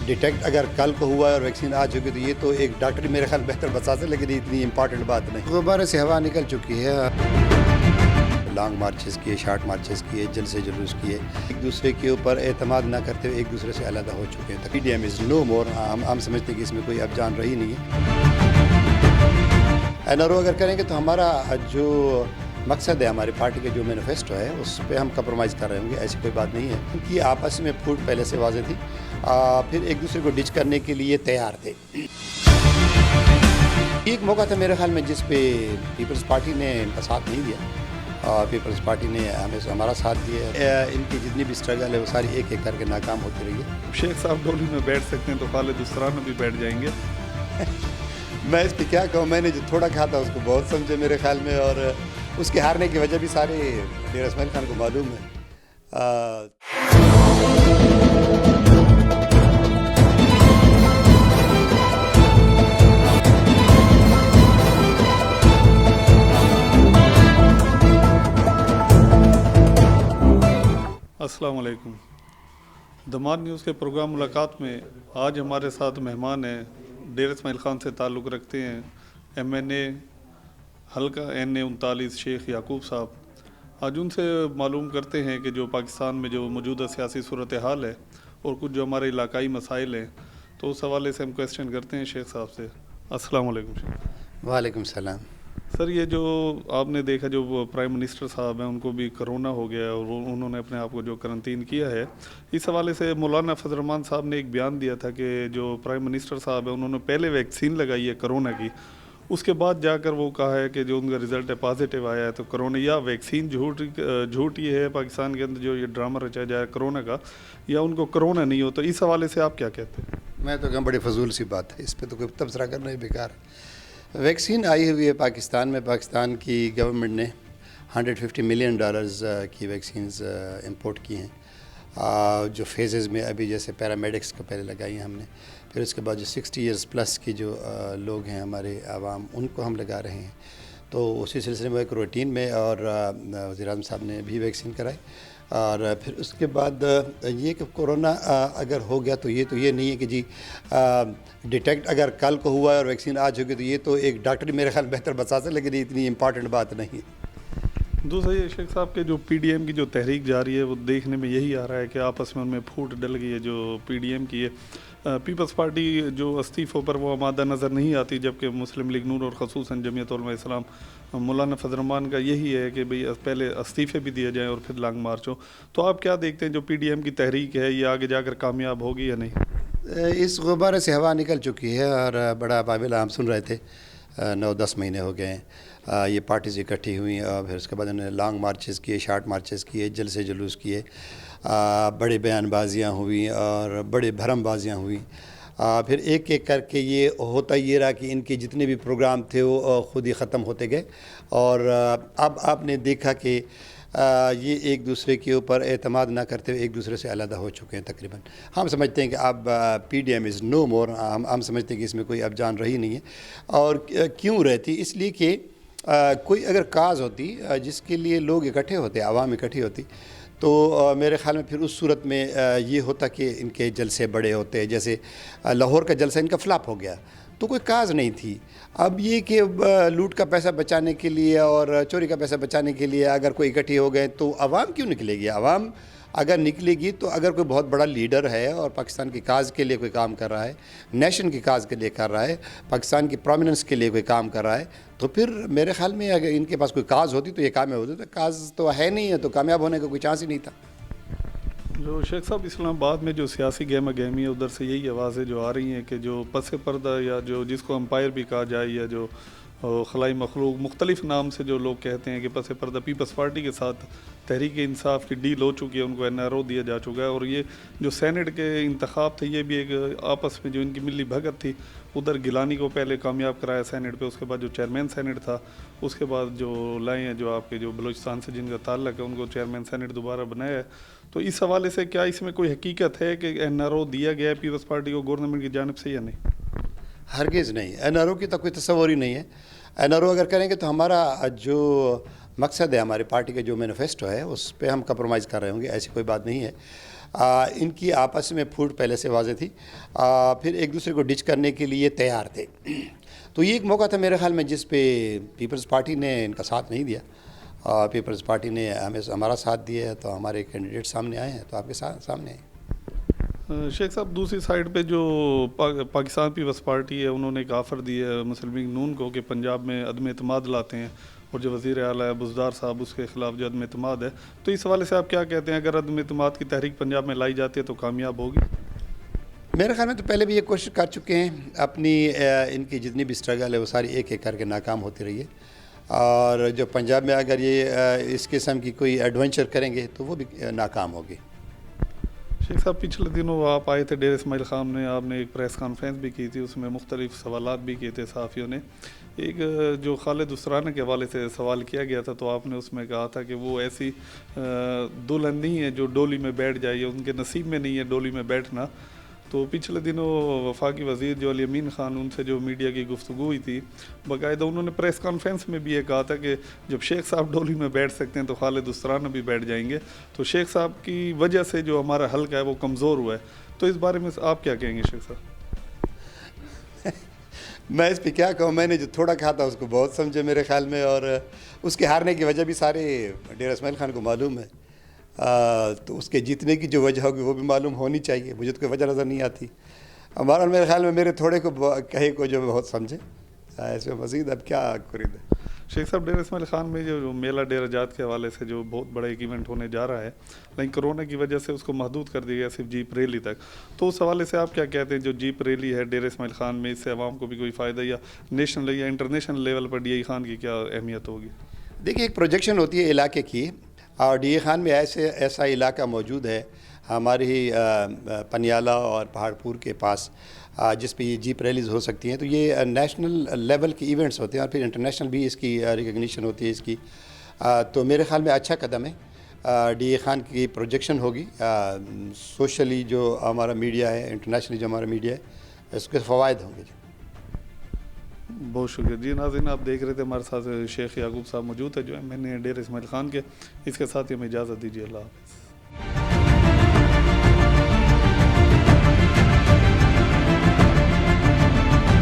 Detect अगर कल को हुआ है और वैक्सीन आ चुकी तो ये तो एक डॉक्टर मेरे ख्याल बेहतर बता सकते, लेकिन इतनी इंपॉर्टेंट बात नहीं। गुब्बारे से हवा निकल चुकी है, लॉन्ग मार्चेस किए, शार्ट मार्चेस किए, जलसे जुलूस किए, एक दूसरे के ऊपर एतमाद ना करते हुए एक दूसरे से अलग हो चुके हैं। PDM इज़ नो मोर। हम समझते हैं कि इसमें कोई अब जान रही नहीं है। NRO अगर करेंगे तो हमारा जो मकसद है, हमारी पार्टी के जो मैनिफेस्टो है उस पर हम कंप्रोमाइज़ कर रहे होंगे, ऐसी कोई बात नहीं है। क्योंकि आपस में फूट पहले से वाज़ेह थी, फिर एक दूसरे को डिच करने के लिए तैयार थे। एक मौका था मेरे ख्याल में जिस पे पीपल्स पार्टी ने इनका साथ नहीं दिया और पीपल्स पार्टी ने हमारा साथ दिया। इनकी जितनी भी स्ट्रगल है वो सारी एक एक करके नाकाम होती रही है। शेख साहब डोली में बैठ सकते हैं तो खालिद उसराना भी बैठ जाएंगे। मैं इस पर क्या कहूँ, मैंने जो थोड़ा कहा था उसको बहुत समझे मेरे ख्याल में, और उसके हारने की वजह भी सारे डेरा इस्माइल खान को मालूम है। अस्सलाम वालेकुम। दमाद न्यूज़ के प्रोग्राम मुलाकात में आज हमारे साथ मेहमान हैं, डेरा इस्माइल खान से ताल्लुक़ रखते हैं, MNA हल्का NA 39 शेख याकूब साहब। आज उनसे मालूम करते हैं कि जो पाकिस्तान में जो मौजूदा सियासी सूरत हाल है और कुछ जो हमारे इलाकाई मसाइल हैं, तो उस हवाले से हम क्वेश्चन करते हैं शेख साहब से। अस्सलाम वालेकुम शेख। वालेकुम सलाम। सर, ये जो आपने देखा जो प्राइम मिनिस्टर साहब हैं उनको भी कोरोना हो गया और उन्होंने अपने आप को जो करंटीन किया है, इस हवाले से मौलाना फजल रहमान साहब ने एक बयान दिया था कि जो प्राइम मिनिस्टर साहब हैं उन्होंने पहले वैक्सीन लगाई है कोरोना की, उसके बाद जाकर वो कहा है कि जो उनका रिज़ल्ट है पॉजिटिव आया है, तो कोरोना या वैक्सीन झूठ ये है पाकिस्तान के अंदर जो ये ड्रामा रचा जाए कोरोना का, या उनको कोरोना नहीं हो, तो इस हवाले से आप क्या कहते हैं? मैं तो कहूँ बड़ी फजूल सी बात है, इस पर तो कोई तबसरा करना ही बेकार है। वैक्सीन आई हुई है पाकिस्तान में, पाकिस्तान की गवर्नमेंट ने $150 मिलियन की वैक्सीन्स इंपोर्ट की हैं, जो फेजेज़ में अभी जैसे पैरामेडिक्स को पहले लगाई हैं हमने, फिर उसके बाद जो 60 इयर्स प्लस की जो लोग हैं हमारे आवाम, उनको हम लगा रहे हैं। तो उसी सिलसिले में एक रूटीन में और वज़ीर-ए-आज़म साहब ने भी वैक्सीन कराई, और फिर उसके बाद ये कि कोरोना अगर हो गया तो ये नहीं है कि जी डिटेक्ट अगर कल को हुआ है और वैक्सीन आ चुकी तो ये तो एक डॉक्टर मेरे ख्याल बेहतर बता सकते, लेकिन इतनी इंपॉर्टेंट बात नहीं है। दूसरा ये शेख साहब के जो PDM की जो तहरीक जारी है वो देखने में यही आ रहा है कि आपस में उनमें फूट डल गई है जो PDM की है। पीपल्स पार्टी जो इस्तीफ़ों पर वो आमादा नज़र नहीं आती, जबकि मुस्लिम लीग नून और ख़ुसूसन जमीयत उलमा इस्लाम मौलाना फजल रहमान का यही है कि भाई पहले इस्तीफ़े भी दिए जाएँ और फिर लॉन्ग मार्च हो। तो आप क्या देखते हैं जो PDM की तहरीक है ये आगे जाकर कामयाब होगी या नहीं? इस गुब्बारे से हवा निकल चुकी है और बड़ा बाबिल हम सुन रहे थे, 9-10 महीने हो गए हैं ये पार्टीज़ इकट्ठी हुई, और फिर उसके बाद उन्होंने लॉन्ग मार्चेस किए, शार्ट मार्चेस किए, जलसे जुलूस किए, बड़े बयानबाजियाँ हुई और बड़े भरमबाजियाँ हुई। फिर एक एक करके ये होता ये रहा कि इनके जितने भी प्रोग्राम थे वो ख़ुद ही ख़त्म होते गए, और अब आपने देखा कि ये एक दूसरे के ऊपर एतमाद ना करते हुए एक दूसरे से अलग हो चुके हैं तकरीबन। हम समझते हैं कि अब PDM इज़ नो मोर। हम समझते हैं कि इसमें कोई अब जान रही नहीं है। और क्यों रहती? इसलिए कि कोई अगर काज होती जिसके लिए लोग इकट्ठे होते, आवाम इकट्ठी होती, तो मेरे ख़्याल में फिर उस सूरत में ये होता कि इनके जलसे बड़े होते। जैसे लाहौर का जलसा इनका फ्लॉप हो गया तो कोई काज नहीं थी। अब ये कि लूट का पैसा बचाने के लिए और चोरी का पैसा बचाने के लिए अगर कोई इकट्ठी हो गए तो आवाम क्यों निकलेगी? आवाम अगर निकलेगी तो अगर कोई बहुत बड़ा लीडर है और पाकिस्तान की काज के लिए कोई काम कर रहा है, नेशन की काज के लिए कर रहा है, पाकिस्तान की प्रोमिनेंस के लिए कोई काम कर रहा है, तो फिर मेरे ख़्याल में अगर इनके पास कोई काज होती तो ये कामयाब होते। तो काज तो है नहीं है, तो कामयाब होने का कोई चांस ही नहीं था। जो शेख साहब इस्लामाबाद में जो सियासी गहमा गहमी है उधर से यही आवाज़ें जो आ रही हैं कि जो पस पर्दा या जो जिसको एम्पायर भी कहा जाए या जो खलाई मखलूक मुख्तलिफ नाम से जो लोग कहते हैं कि पस पर्दा पीपल्स पार्टी के साथ तहरीक इंसाफ की डील हो चुकी है, उनको NRO दिया जा चुका है। और ये जो सेनेट के इंतखाब थे ये भी एक आपस में जो इनकी मिली भगत थी, उधर गिलानी को पहले कामयाब कराया सेनेट पे, उसके बाद जो चेयरमैन सेनेट था, उसके बाद जो लाए हैं जो आपके जो बलूचिस्तान से जिनका ताल्लुक है उनको चेयरमैन सेनेट दोबारा बनाया है। तो इस हवाले से क्या इसमें कोई हकीकत है कि NRO दिया गया है पीपल्स पार्टी को गवर्नमेंट की जानिब से या नहीं? हरगिज़ नहीं, NRO की तो कोई तस्वर ही नहीं है। NRO अगर करेंगे तो हमारा जो मकसद है, हमारी पार्टी का जो मैनिफेस्टो है उस पर हम कंप्रोमाइज़ कर रहे होंगे, ऐसी कोई बात नहीं है। ان کی آپس میں پھوٹ پہلے سے واضح تھی، پھر ایک دوسرے کو ڈچ کرنے کے لیے تیار تھے. تو یہ ایک موقع تھا میرے خیال میں جس پہ پیپلز پارٹی نے ان کا ساتھ نہیں دیا، اور پیپلز پارٹی نے ہمارا ساتھ دیا ہے، تو ہمارے کینڈیڈیٹ سامنے آئے ہیں، تو آپ کے سامنے آئے ہیں. شیخ صاحب دوسری سائڈ پہ جو پاکستان پیپلز پارٹی ہے، انہوں نے ایک آفر دی ہے مسلم لیگ نون کو کہ پنجاب میں عدم اعتماد لاتے ہیں، اور جو وزیر اعلیٰ ہے بزدار صاحب، اس کے خلاف جو عدم اعتماد ہے، تو اس حوالے سے آپ کیا کہتے ہیں؟ اگر عدم اعتماد کی تحریک پنجاب میں لائی جاتی ہے تو کامیاب ہوگی؟ میرے خیال میں تو پہلے بھی یہ کوشش کر چکے ہیں، اپنی ان کی جتنی بھی اسٹرگل ہے وہ ساری ایک ایک کر کے ناکام ہوتی رہی ہے. اور جو پنجاب میں اگر یہ اس قسم کی کوئی ایڈونچر کریں گے تو وہ بھی ناکام ہوگی. شیخ صاحب پچھلے دنوں آپ آئے تھے ڈیرہ اسماعیل خان میں، آپ نے ایک پریس کانفرنس بھی کی تھی، اس میں مختلف سوالات بھی کیے تھے صحافیوں نے. ایک جو خالد اسرانہ کے حوالے سے سوال کیا گیا تھا، تو آپ نے اس میں کہا تھا کہ وہ ایسی دلہن نہیں ہے جو ڈولی میں بیٹھ جائے، ان کے نصیب میں نہیں ہے ڈولی میں بیٹھنا. تو پچھلے دنوں وفاقی وزیر جو علی امین خان، ان سے جو میڈیا کی گفتگو ہوئی تھی، باقاعدہ انہوں نے پریس کانفرنس میں بھی یہ کہا تھا کہ جب شیخ صاحب ڈولی میں بیٹھ سکتے ہیں تو خالد اسرانہ بھی بیٹھ جائیں گے. تو شیخ صاحب کی وجہ سے جو ہمارا حلقہ ہے وہ کمزور ہوا ہے، تو اس بارے میں آپ کیا کہیں گے شیخ صاحب؟ میں اس پہ کیا کہوں، میں نے جو تھوڑا کہا تھا اس کو بہت سمجھے میرے خیال میں، اور اس کے ہارنے کی وجہ بھی سارے ڈیرہ اسماعیل خان کو معلوم ہے. تو اس کے جیتنے کی جو وجہ ہوگی وہ بھی معلوم ہونی چاہیے، مجھے تو کوئی وجہ نظر نہیں آتی. ہمارا میرے خیال میں میرے تھوڑے کو کہے کو جو بہت سمجھے، ایسے مزید اب کیا خرید ہے. شیخ صاحب ڈیرہ اسماعیل خان میں جو میلہ ڈیرہ جات کے حوالے سے جو بہت بڑا ایک ایونٹ ہونے جا رہا ہے، لیکن کرونا کی وجہ سے اس کو محدود کر دیا گیا صرف جیپ ریلی تک، تو اس حوالے سے آپ کیا کہتے ہیں؟ جو جیپ ریلی ہے ڈیرہ اسماعیل خان میں، اس سے عوام کو بھی کوئی فائدہ، یا نیشنل یا international level per D I Khan کی کیا اہمیت ہوگی؟ دیکھیے ایک پروجیکشن ہوتی ہے علاقے کی، اور ڈی اے خان میں ایسا علاقہ موجود ہے ہماری ہی پنیالہ اور پہاڑپور کے پاس، جس پہ یہ جیپ ریلیز ہو سکتی ہیں. تو یہ نیشنل لیول کی ایونٹس ہوتے ہیں، اور پھر انٹرنیشنل بھی اس کی ریکگنیشن ہوتی ہے اس کی. تو میرے خیال میں اچھا قدم ہے. ڈی اے خان کی پروجیکشن ہوگی، سوشلی جو ہمارا میڈیا ہے، انٹرنیشنلی جو ہمارا میڈیا ہے، اس کے فوائد ہوں گے. بہت شکریہ جی. ناظرین آپ دیکھ رہے تھے، ہمارے ساتھ شیخ یعقوب صاحب موجود ہے جو ایم این اے ڈیرہ اسماعیل خان کے. اس کے ساتھ ہی ہمیں اجازت دیجیے. اللہ حافظ.